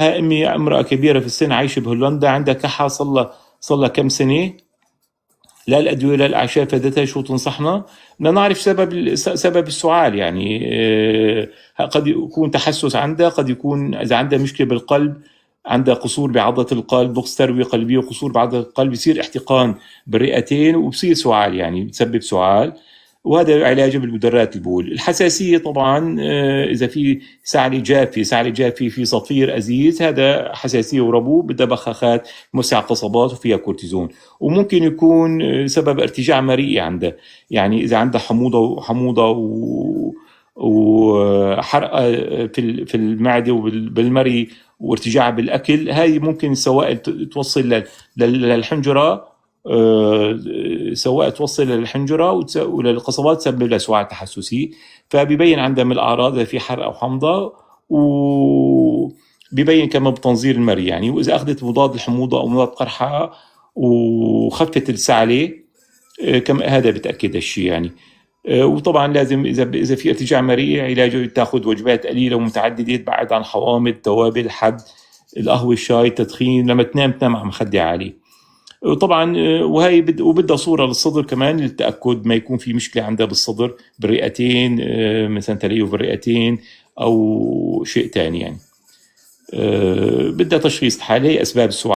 أمي امرأة كبيرة في السن عايشة بهولندا، عندها كحة صار لها كم سنة، لا الأدوية لا الأعشاب فادتها، شو تنصحنا؟ بدنا نعرف سبب السعال يعني. قد يكون تحسس عندها، قد يكون إذا عندها مشكلة بالقلب، عندها قصور بعضلة القلب، نقص تروية قلبية وقصور بعضلة القلب، يصير احتقان بالرئتين وبصير سعال، يعني بتسبب سعال، وهذا علاجه بالمدرات البول. الحساسية طبعا إذا في سعلة جافة في صفير أزيز، هذا حساسية وربو، بدها بخاخات مسع قصبات وفيها كورتيزون. وممكن يكون سبب ارتجاع مريء عنده، يعني إذا عندها حموضة وحرقة في المعدة وبالمري وارتجاع بالأكل، هاي ممكن السوائل توصل للحنجرة، سواء توصل للحنجرة وللقصبات تسبب لها سعال تحسسي. فبيبين عندها من الأعراض إذا في حرقة وحمضة، وبيبين كمان بتنظير المري يعني. وإذا أخذت مضاد الحموضة أو مضاد قرحة وخفت السعلة، كم هذا بتأكد الشيء يعني. وطبعا لازم إذا في ارتجاع مريء، علاجه تاخذ وجبات قليلة ومتعددة، تبعد عن حوامض، توابل، حد القهوة، الشاي، التدخين. لما تنام على مخدة عالية. وطبعا وهي وبدها صورة للصدر كمان للتأكد ما يكون في مشكلة عندها بالصدر، بالرئتين، مثلا تليف بالرئتين أو شيء تاني يعني. بدها تشخيص حالة أسباب السعال.